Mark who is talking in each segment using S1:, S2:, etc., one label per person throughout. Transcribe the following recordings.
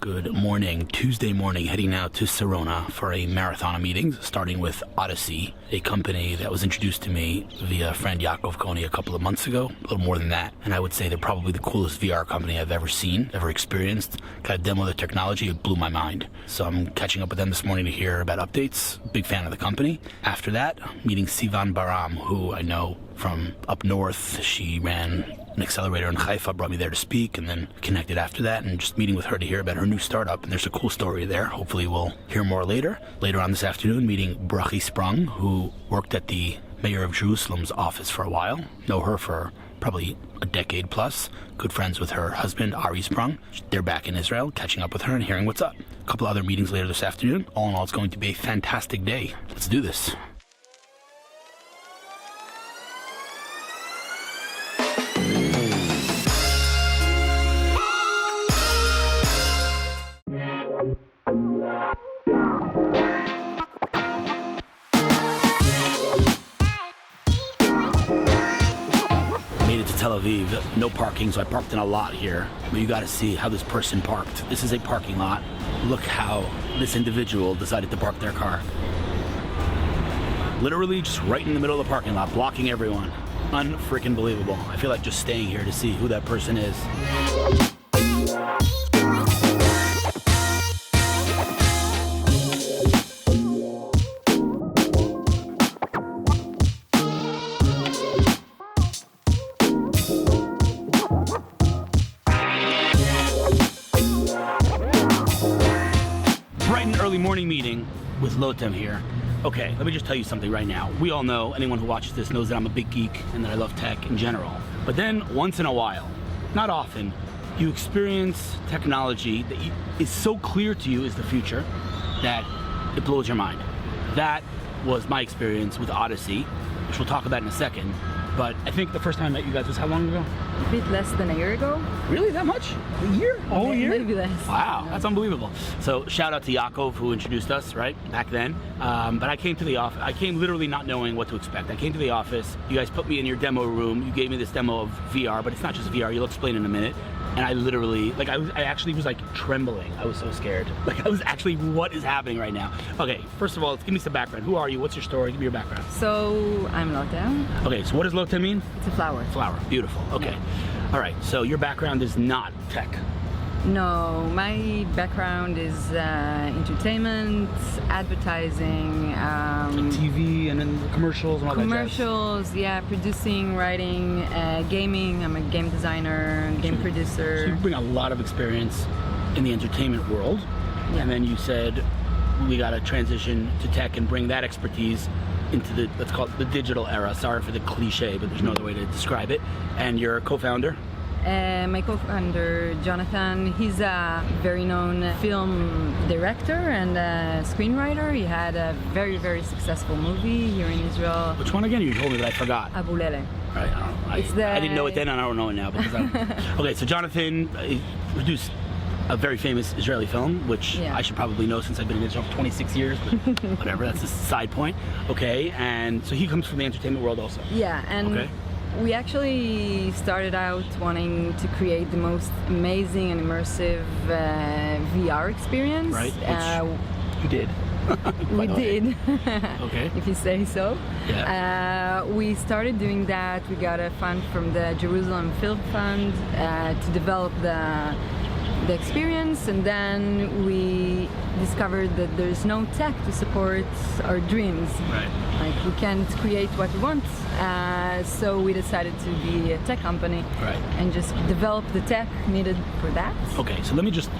S1: Good morning, Tuesday morning, heading out to Serona for a marathon of meetings, starting with Odyssey, a company that was introduced to me via friend Yaakov Koni a couple of months ago, a little more than that. And I would say they're probably the coolest VR company I've ever seen, ever experienced. Got a demo of the technology, it blew my mind. So I'm catching up with them this morning to hear about updates. Big fan of the company. After that, meeting Sivan Baram, who I know from up north. She ran an accelerator in Haifa, brought me there to speak, and then connected after that, and just meeting with her to hear about her new startup. And there's a cool story there. Hopefully we'll hear more later. Later on this afternoon, meeting Brachi Sprung, who worked at the Mayor of Jerusalem's office for a while. Know her for probably a decade plus. Good friends with her husband, Ari Sprung. They're back in Israel, catching up with her and hearing what's up. A couple other meetings later this afternoon. All in all, it's going to be a fantastic day. Let's do this. Made it to Tel Aviv, no parking, so I parked in a lot here. But you gotta see how this person parked. This is a parking lot. Look how this individual decided to park their car. Literally just right in the middle of the parking lot, blocking everyone. Unfreaking believable. I feel like just staying here to see who that person is. Early morning meeting with Lotem here. Okay, let me just tell you something right now. We all know, anyone who watches this knows that I'm a big geek and that I love tech in general. But then once in a while, not often, you experience technology that is so clear to you is the future that it blows your mind. That was my experience with Odyssey, which we'll talk about in a second. But I think the first time I met you guys was how long ago?
S2: A bit less than a year ago.
S1: Really? That much? A year? A whole year?
S2: Maybe less.
S1: Wow, that's unbelievable. So shout out to Yaakov who introduced us, right, back then. But I came to the office. I came literally not knowing what to expect. I came to the office. You guys put me in your demo room. You gave me this demo of VR, but it's not just VR. You'll explain in a minute. And I literally, like, I actually was like trembling. I was so scared. Like, I was actually, what is happening right now? Okay, first of all, give me some background. Who are you? What's your story? Give me your background.
S2: So I'm Lotem.
S1: Okay, so what does Lotem mean?
S2: It's a flower.
S1: Flower. Beautiful. Okay. Yeah. All right. So your background is not tech.
S2: No, my background is entertainment, advertising,
S1: like TV and then commercials and all
S2: commercials,
S1: that jazz.
S2: Yeah, producing, writing, gaming. I'm a game designer, game producer.
S1: So you bring a lot of experience in the entertainment world,
S2: yeah.
S1: And then you said we got to transition to tech and bring that expertise into the, let's call it the digital era. Sorry for the cliche, but there's no other way to describe it. And you're a co-founder?
S2: My co-founder, Jonathan, he's a very known film director and a screenwriter. He had a very, very successful movie here in Israel.
S1: Which one again? You told me, but I forgot.
S2: Abu Lele.
S1: Right, I didn't know it then and I don't know it now. Because okay, so Jonathan produced a very famous Israeli film, which I should probably know since I've been in Israel for 26 years, but whatever, that's a side point. Okay, and so he comes from the entertainment world also.
S2: Yeah, and we actually started out wanting to create the most amazing and immersive VR experience.
S1: Right, which you did.
S2: We did.
S1: Okay.
S2: If you say so.
S1: Yeah.
S2: We started doing that. We got a fund from the Jerusalem Film Fund to develop the experience, and then we discovered that there's no tech to support our dreams.
S1: Right.
S2: Like, we can't create what we want, so we decided to be a tech company,
S1: right,
S2: and just develop the tech needed for that.
S1: Okay, so let me just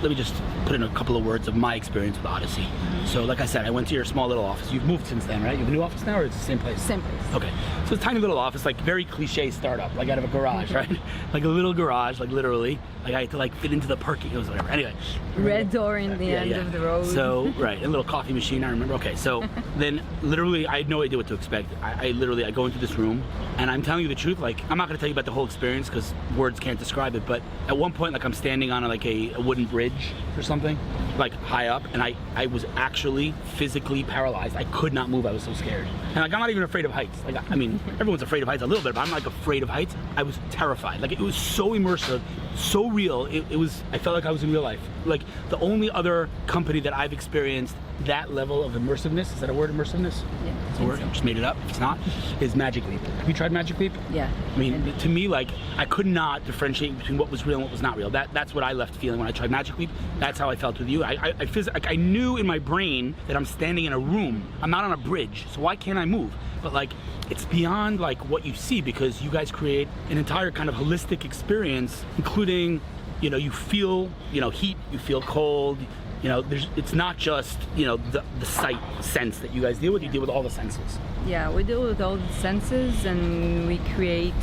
S1: put in a couple of words of my experience with Odyssey. Mm-hmm. So like I said, I went to your small little office. You've moved since then, right? You have a new office now, or it's the same place?
S2: Same place.
S1: Okay, so it's a tiny little office, like very cliche startup, like out of a garage, right? Like a little garage, like literally. Like I had to like fit into the parking, it was whatever. Anyway.
S2: Red door in the end of the road.
S1: So, right, a little coffee machine, I remember. Okay, so then literally I had no idea what to expect. I go into this room, and I'm telling you the truth, like, I'm not gonna tell you about the whole experience because words can't describe it, but at one point, like, I'm standing on like a wooden bridge or something, like high up, and I was actually physically paralyzed. I could not move. I was so scared. And like, I'm not even afraid of heights. Like, I mean, everyone's afraid of heights a little bit, but I'm like afraid of heights. I was terrified. Like, it was so immersive, so real. It was, I felt like I was in real life. Like, the only other company that I've experienced that level of immersiveness, is that a word, immersiveness?
S2: Yeah.
S1: It's a word, I just made it up. If it's not, is Magic Leap. Have you tried Magic Leap?
S2: Yeah.
S1: I mean, to me, like, I could not differentiate between what was real and what was not real. That's what I left feeling when I tried Magic Leap. That's how I felt with you. I knew in my brain that I'm standing in a room. I'm not on a bridge, so why can't I move? But like, it's beyond like what you see, because you guys create an entire kind of holistic experience, including, you know, you feel, you know, heat, you feel cold. You know, it's not just, you know, the sight sense that you guys deal with. You deal with all the senses.
S2: Yeah, we deal with all the senses, and we create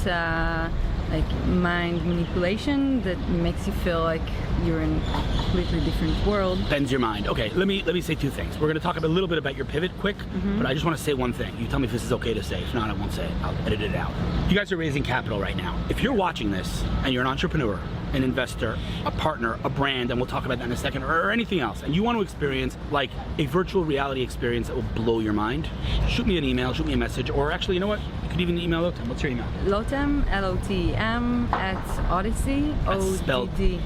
S2: like mind manipulation that makes you feel like you're in a completely different world.
S1: Bends your mind. Okay, let me say two things. We're going to talk a little bit about your pivot quick, but I just want to say one thing. You tell me if this is okay to say. If not, I won't say it. I'll edit it out. You guys are raising capital right now. If you're watching this and you're an entrepreneur, an investor, a partner, a brand, and we'll talk about that in a second, or anything else, and you want to experience like a virtual reality experience that will blow your mind, shoot me an email, shoot me a message, or actually, you know what? You could even email Lotem. What's your email?
S2: Lotem, Lotem, at Odyssey, O-D-D-Y-S-Y.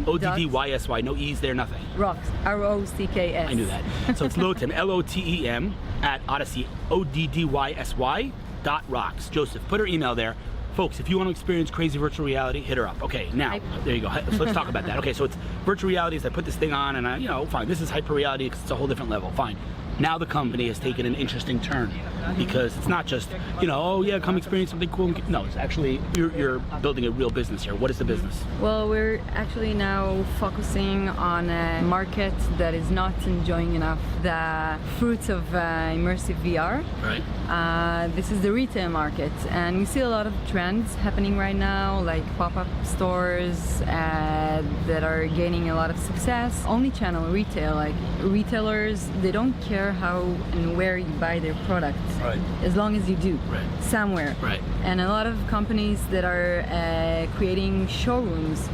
S1: O-D-D-Y-S-Y, no E's there, nothing.
S2: Rocks, R-O-C-K-S.
S1: I knew that. So it's Lotem, L-O-T-E-M, at Odyssey, O-D-D-Y-S-Y, .rocks. Joseph, put her email there. Folks, if you want to experience crazy virtual reality, hit her up. Okay, now, there you go. So let's talk about that. Okay, so it's virtual reality is I put this thing on and you know, fine, this is hyper reality because it's a whole different level, fine. Now the company has taken an interesting turn because it's not just, you know, oh yeah, come experience something cool. No, it's actually, you're building a real business here. What is the business?
S2: Well, we're actually now focusing on a market that is not enjoying enough the fruits of immersive VR.
S1: Right.
S2: This is the retail market, and we see a lot of trends happening right now, like pop-up stores that are gaining a lot of success. Omnichannel retail, like retailers, they don't care how and where you buy their products,
S1: right,
S2: as long as you do,
S1: right,
S2: somewhere.
S1: Right.
S2: And a lot of companies that are creating showrooms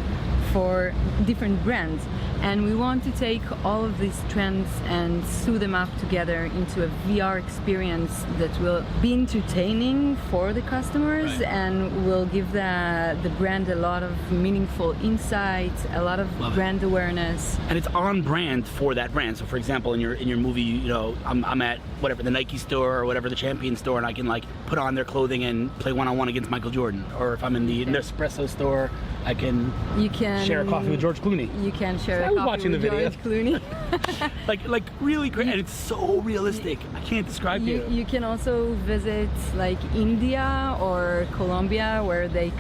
S2: for different brands, and we want to take all of these trends and sew them up together into a VR experience that will be entertaining for the customers,
S1: right,
S2: and will give the brand a lot of meaningful insights, a lot of brand awareness,
S1: and it's on brand for that brand. So for example, in your movie, you know, I'm at whatever, the Nike store or whatever, the Champion store, and I can like put on their clothing and play one-on-one against Michael Jordan. Or if I'm in the Nespresso store, I can share a coffee with George Clooney.
S2: You can share
S1: I was watching the video.
S2: George Clooney.
S1: like really great, and it's so realistic. I can't describe you.
S2: You can also visit like India or Colombia, where they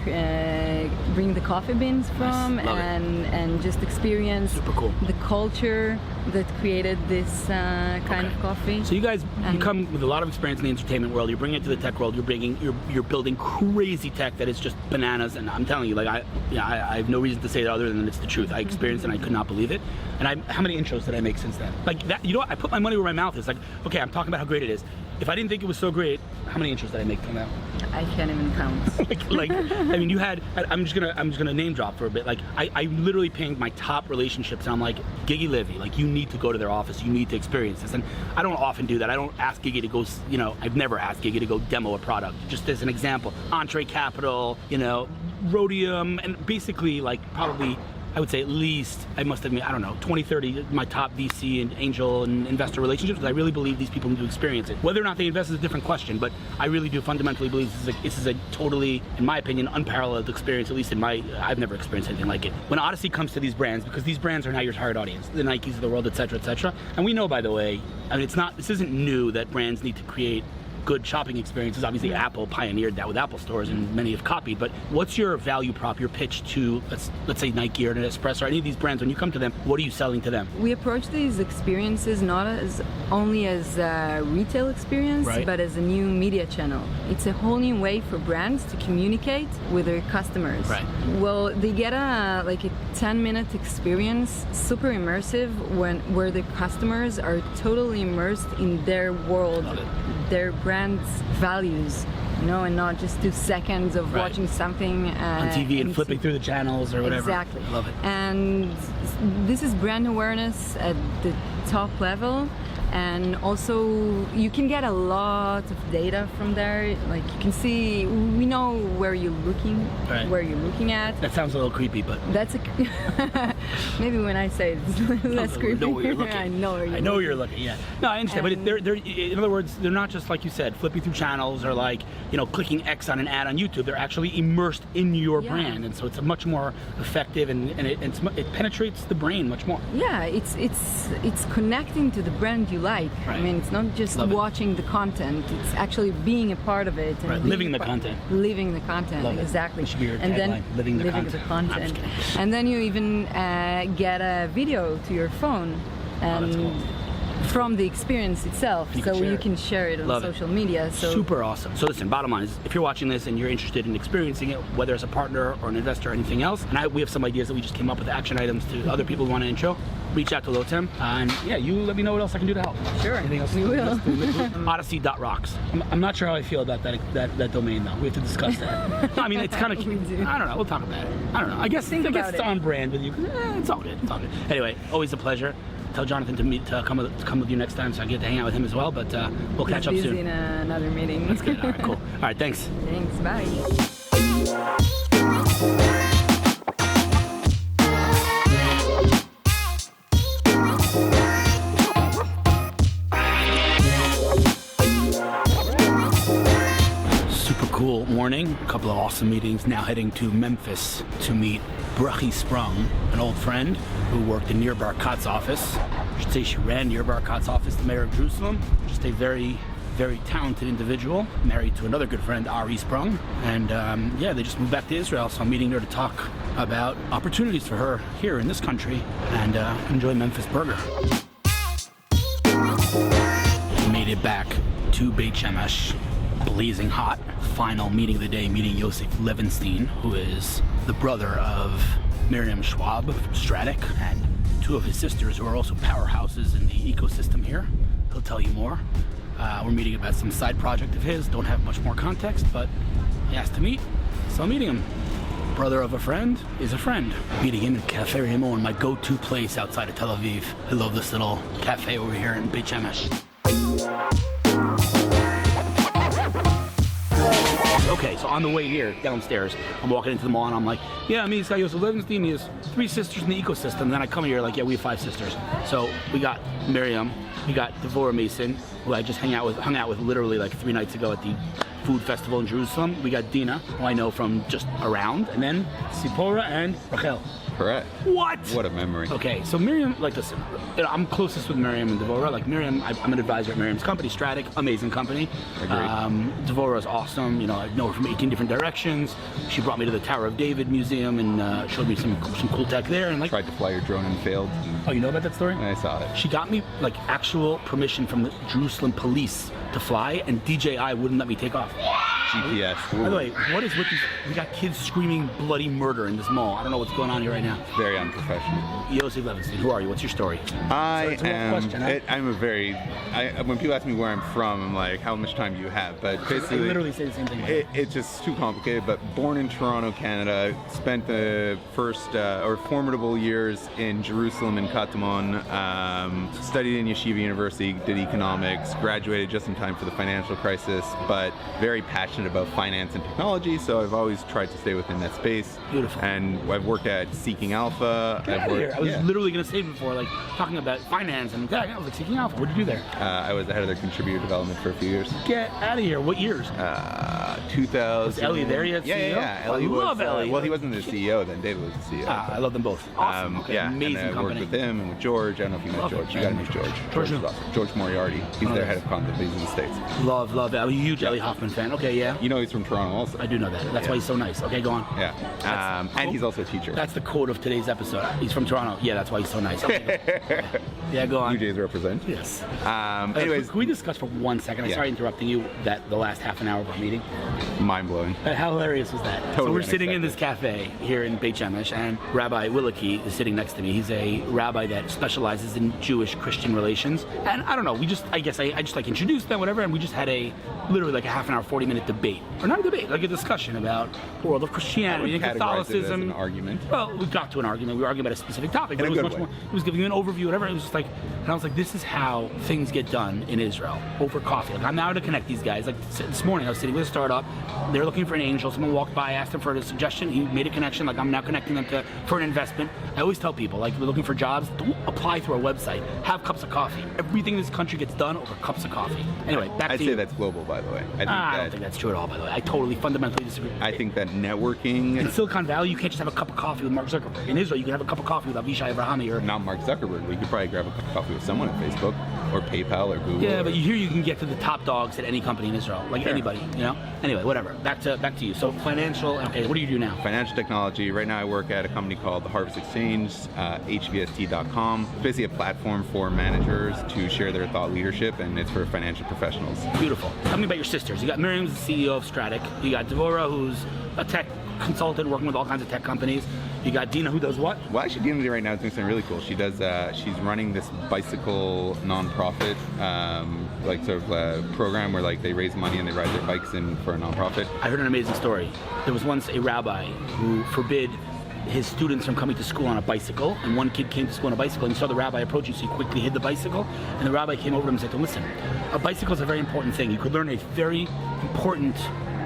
S2: bring the coffee beans from, and just experience
S1: super cool
S2: the culture that created this kind of coffee.
S1: So you guys, you come with a lot of experience in the entertainment world. You're bringing it to the tech world. You're building crazy tech that is just bananas. And I'm telling you, like I have no reason to say that other than it's the truth. I experienced it and I could not believe it. And how many intros did I make since then? Like that, you know what? I put my money where my mouth is. Like, okay, I'm talking about how great it is. If I didn't think it was so great, how many intros did I make till now?
S2: I can't even count.
S1: like I mean, you had. I'm just gonna name drop for a bit. Like I literally pinged my top relationships, and I'm like, Gigi Livy, like you need to go to their office. You need to experience this. And I don't often do that. I don't ask Gigi to go. You know, I've never asked Gigi to go demo a product. Just as an example, Entree Capital, you know, Rhodium, and basically like probably, I would say at least, I must admit, I don't know, 20, 30, my top VC and angel and investor relationships, because I really believe these people need to experience it. Whether or not they invest is a different question, but I really do fundamentally believe this is a totally, in my opinion, unparalleled experience, at least I've never experienced anything like it. When Odyssey comes to these brands, because these brands are now your target audience, the Nikes of the world, et cetera, and we know, by the way, I mean, this isn't new that brands need to create good shopping experiences. Obviously, Apple pioneered that with Apple stores, and many have copied. But what's your value prop, your pitch to, let's say Nike or Nespresso or any of these brands? When you come to them, what are you selling to them?
S2: We approach these experiences not only as a retail experience,
S1: right,
S2: but as a new media channel. It's a whole new way for brands to communicate with their customers.
S1: Right.
S2: Well, they get a 10-minute experience, super immersive, where the customers are totally immersed in their world, their brand's values, and not just 2 seconds of
S1: Right.
S2: watching something
S1: on TV and flipping through the channels or whatever.
S2: Exactly.
S1: Love it.
S2: And this is brand awareness at the top level. And also, you can get a lot of data from there. Like you can see, we know where you're looking,
S1: Right.
S2: where you're looking at.
S1: That sounds a little creepy, but
S2: That's maybe when I say it's less creepy.
S1: know where you're looking.
S2: I know where you're
S1: I know
S2: looking.
S1: you're looking. Yeah. No, I understand.
S2: And-
S1: But they're in other words, they're not just like you said, flipping through channels or like clicking X on an ad on YouTube. They're actually immersed in your
S2: Yeah.
S1: brand, and so it's a much more effective and it penetrates the brain much more.
S2: Yeah, it's connecting to the brand you like.
S1: Right.
S2: I mean, it's not just
S1: Love it.
S2: watching the content; it's actually being a part of it. And
S1: Right,
S2: being
S1: living the
S2: part-
S1: content.
S2: Living the content,
S1: Love it.
S2: exactly.
S1: That should be your
S2: and
S1: tagline, living the content. I'm just
S2: content.
S1: kidding.
S2: And then you even get a video to your phone, and
S1: that's cool.
S2: from the experience itself,
S1: You
S2: so
S1: can share
S2: you
S1: it.
S2: can share it on
S1: Love it.
S2: social media. So
S1: Super awesome. So listen, bottom line is, if you're watching this and you're interested in experiencing it, whether as a partner or an investor or anything else, and we have some ideas that we just came up with, action items to other people who want to intro, reach out to Lotem. And yeah, you let me know what else I can do to help.
S2: Sure,
S1: Anything else?
S2: we will.
S1: Odyssey.rocks. I'm not sure how I feel about that domain though. We have to discuss that. No, I mean, it's kind of,
S2: We do.
S1: I don't know. We'll talk about it. I don't know. I guess
S2: about
S1: it's
S2: it.
S1: on brand with you. It's all good. It's all good. Anyway, always a pleasure. Tell Jonathan to come with you next time, so I get to hang out with him as well. But we'll catch up
S2: busy
S1: soon.
S2: in another meeting.
S1: That's good. All right, cool. All right, thanks.
S2: Thanks. Bye.
S1: Super cool morning. A couple of awesome meetings. Now heading to Memphis to meet Bruchi Sprung, an old friend who worked in Nir Barkat's office. I should say she ran Nir Barkat's office, the mayor of Jerusalem. Just a very, very talented individual, married to another good friend, Ari Sprung. And yeah, they just moved back to Israel, so I'm meeting her to talk about opportunities for her here in this country and enjoy Memphis Burger. Made it back to Beit Shemesh, blazing hot. Final meeting of the day, meeting Yosef Levenstein, who is the brother of Miriam Schwab from Stratic, and two of his sisters who are also powerhouses in the ecosystem here. He'll tell you more. We're meeting about some side project of his. Don't have much more context, but he asked to meet, so I'm meeting him. Brother of a friend is a friend. Meeting him at Cafe Raymond, my go-to place outside of Tel Aviv. I love this little cafe over here in Beit Shemesh. Okay, so on the way here, downstairs, I'm walking into the mall and I'm like, yeah, I mean, this guy Yosef Levenstein, he has 3 sisters in the ecosystem. And then I come here like, yeah, we have 5 sisters. So we got Miriam, we got Devorah Mason, who I just hung out with literally like 3 nights ago at the food festival in Jerusalem. We got Dina, who I know from just around, and then Sipora and Rachel.
S3: Correct.
S1: What?
S3: What a memory.
S1: Okay, so Miriam, like listen, I'm closest with Miriam and Devorah. Like Miriam, I'm an advisor at Miriam's company, Stratic, amazing company.
S3: Agreed.
S1: Devorah is awesome. You know, I know her from 18 different directions. She brought me to the Tower of David Museum and showed me some cool tech there. And like,
S3: Tried to fly your drone and failed.
S1: oh, you know about that story?
S3: I saw it.
S1: She got me like actual permission from the Jerusalem police to fly, and DJI wouldn't let me take off.
S3: GPS.
S1: By the way, what is with these? We got kids screaming bloody murder in this mall. I don't know what's going on here right now.
S3: Very unprofessional.
S1: Yosef Levenstein, who are you? What's your story?
S3: I
S1: It's a tough
S3: am.
S1: question, huh?
S3: I'm a very. When people ask me where I'm from, I'm like, how much time do you have? But
S1: I
S3: basically,
S1: literally say the same thing.
S3: It's just too complicated, but born in Toronto, Canada, spent the first or formidable years in Jerusalem and Katamon, studied in Yeshiva University, did economics, graduated just in time for the financial crisis, but very passionate about finance and technology, so I've always tried to stay within that space.
S1: Beautiful.
S3: And I've worked at Seeking Alpha.
S1: Get
S3: I've
S1: out of here.
S3: worked,
S1: I was
S3: yeah.
S1: literally going to say before, like, talking about finance, and I was like, Seeking Alpha, what did you do there?
S3: I was the head of their contributor development for a few years.
S1: Get out of here. What years?
S3: 2000.
S1: Was Ellie there yet,
S3: Yeah,
S1: CEO?
S3: yeah.
S1: Oh, I
S3: Ellie was,
S1: love Ellie.
S3: well, he wasn't the CEO then. David was the CEO.
S1: I love them both. Awesome. Okay,
S3: Yeah,
S1: amazing
S3: and I
S1: company.
S3: worked with him and with George. I don't know if you met
S1: Love it,
S3: George. You got to
S1: man.
S3: meet George.
S1: George
S3: is
S1: who?
S3: awesome. George Moriarty. He's
S1: Oh,
S3: their
S1: yeah.
S3: head of content. He's in the States.
S1: Love Ellie. I'm a huge Ellie Hoffman fan. Okay, yeah.
S3: You know he's from Toronto also.
S1: I do know that. That's why he's so nice. Okay, go on.
S3: Yeah. And he's also a teacher.
S1: That's the quote of today's episode. He's from Toronto. Yeah, that's why he's so nice. Okay, yeah, go on.
S3: UJs represent.
S1: Yes.
S3: Anyways,
S1: Can we discuss for 1 second? I'm
S3: Yeah.
S1: sorry interrupting you. That the last half an hour of our meeting.
S3: mind blowing.
S1: How hilarious was that?
S3: Totally
S1: So we're sitting in
S3: unexpected.
S1: this cafe here in Beit Shemesh, and Rabbi Willicke is sitting next to me. He's a rabbi that specializes in Jewish-Christian relations. And I don't know, I guess I just like introduced them, whatever, and we just had literally like a half an hour, 40-minute debate, or not a debate, like a discussion about the world of Christianity and
S3: categorize
S1: Catholicism.
S3: it as an argument.
S1: Well, we got to an argument. We were arguing about a specific topic, but
S3: In a
S1: it was
S3: good
S1: much
S3: way.
S1: more. It was giving you an overview, whatever. It was just like, and I was like, this is how things get done in Israel over coffee. Like, I'm now to connect these guys. Like this morning, I was sitting with a startup. They're looking for an angel. Someone walked by, asked him for a suggestion. He made a connection. Like, I'm now connecting them for an investment. I always tell people, like, we're looking for jobs. Don't apply through our website. Have cups of coffee. Everything in this country gets done over cups of coffee. Anyway, back
S3: I'd
S1: to
S3: say
S1: you.
S3: that's global, by the way. I
S1: don't think that's true at all, by the way. I totally, fundamentally disagree.
S3: I think that networking,
S1: In Silicon Valley, you can't just have a cup of coffee with Mark Zuckerberg. In Israel, you can have a cup of coffee with Avishai Abrahami or...
S3: not Mark Zuckerberg, but you could probably grab a cup of coffee with someone at Facebook or PayPal or Google.
S1: Yeah,
S3: or,
S1: but you can get to the top dogs at any company in Israel, like
S3: Sure.
S1: anybody, you know? Anyway, whatever. Back to you. So financial, okay, what do you do now?
S3: Financial technology. Right now I work at a company called the Harvest Exchange, hvst.com. It's basically a platform for managers to share their thought leadership, and it's for financial professionals.
S1: Beautiful. Tell me about your sisters. You got Miriam, who's the CEO of Stratic. You got Devorah, who's a tech consultant working with all kinds of tech companies. You got Dina, who does what?
S3: Well, actually, Dina right now is doing something really cool. She does. She's running this bicycle nonprofit, program where like they raise money and they ride their bikes in for a nonprofit.
S1: I heard an amazing story. There was once a rabbi who forbid his students from coming to school on a bicycle, and one kid came to school on a bicycle and he saw the rabbi approaching, so he quickly hid the bicycle, and the rabbi came over to him and said to him, listen, a bicycle is a very important thing. You could learn a very important,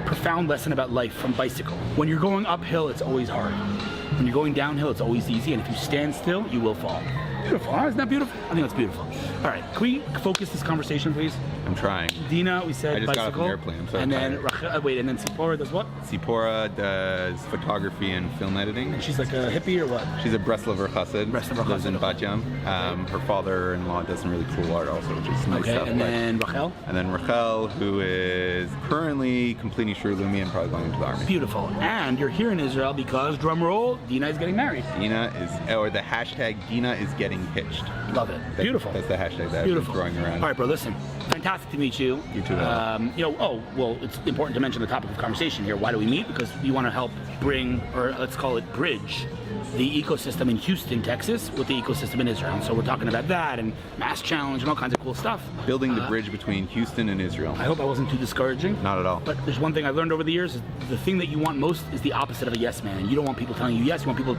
S1: profound lesson about life from bicycle. When you're going uphill, it's always hard. When you're going downhill, it's always easy, and if you stand still, you will fall. Beautiful, huh? Isn't that beautiful? I think that's beautiful. All right, can we focus this conversation, please?
S3: I'm trying.
S1: Dina, we said
S3: I just got off
S1: bicycle.
S3: an airplane. I'm so
S1: and then
S3: tired.
S1: Rachel, and then Sipora does what?
S3: Sipora does photography and film editing.
S1: And she's like a hippie or what?
S3: She's a Breslover Chassid.
S1: Breslover
S3: Lives in
S1: Chassid,
S3: Bat Yam. Her father-in-law does some really cool art also, which is nice
S1: Okay,
S3: stuff.
S1: and
S3: like-
S1: then Rachel?
S3: And then Rachel, who is currently completing Shurlumi and probably going into the army.
S1: Beautiful. And you're here in Israel because, drum roll, Dina is getting married.
S3: Dina is, or the hashtag Dina is getting hitched.
S1: Love it. Beautiful.
S3: That's the hashtag that I've been
S1: Beautiful.
S3: throwing around.
S1: All right, bro, listen. Fantastic to meet you.
S3: You too,
S1: it's important to mention the topic of conversation here. Why do we meet? Because we want to help bring, or let's call it bridge, the ecosystem in Houston, Texas with the ecosystem in Israel. And so we're talking about that and Mass Challenge and all kinds of cool stuff.
S3: Building the bridge between Houston and Israel.
S1: I hope I wasn't too discouraging.
S3: Not at all.
S1: But there's one thing I've learned over the years, is the thing that you want most is the opposite of a yes man. And you don't want people telling you yes, you want people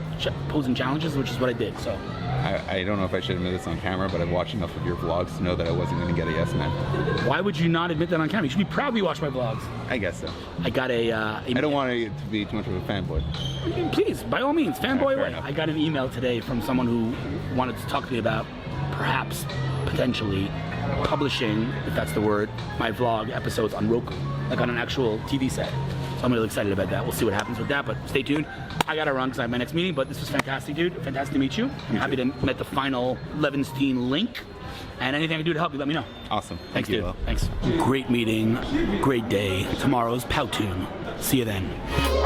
S1: posing challenges, which is what I did. So
S3: I don't know if I should admit this on camera, but I've watched enough of your vlogs to know that I wasn't going to get a yes man.
S1: why would you not admit that on camera? You should be proud you watch my vlogs.
S3: I guess so.
S1: I got a
S3: I don't want it to be too much of a fanboy.
S1: Please, by all means, fanboy
S3: Fair
S1: away.
S3: enough.
S1: I got an email today from someone who wanted to talk to me about perhaps, potentially, publishing, if that's the word, my vlog episodes on Roku, like on an actual TV set. So I'm really excited about that. We'll see what happens with that, but stay tuned. I gotta run because I have my next meeting, but this was fantastic, dude. Fantastic to meet you. I'm happy to meet the final Levenstein link. And anything I can do to help you, let me know.
S3: Awesome.
S1: Thanks,
S3: Thank you,
S1: dude.
S3: Will.
S1: Thanks. Great meeting, great day. Tomorrow's Powtoon. See you then.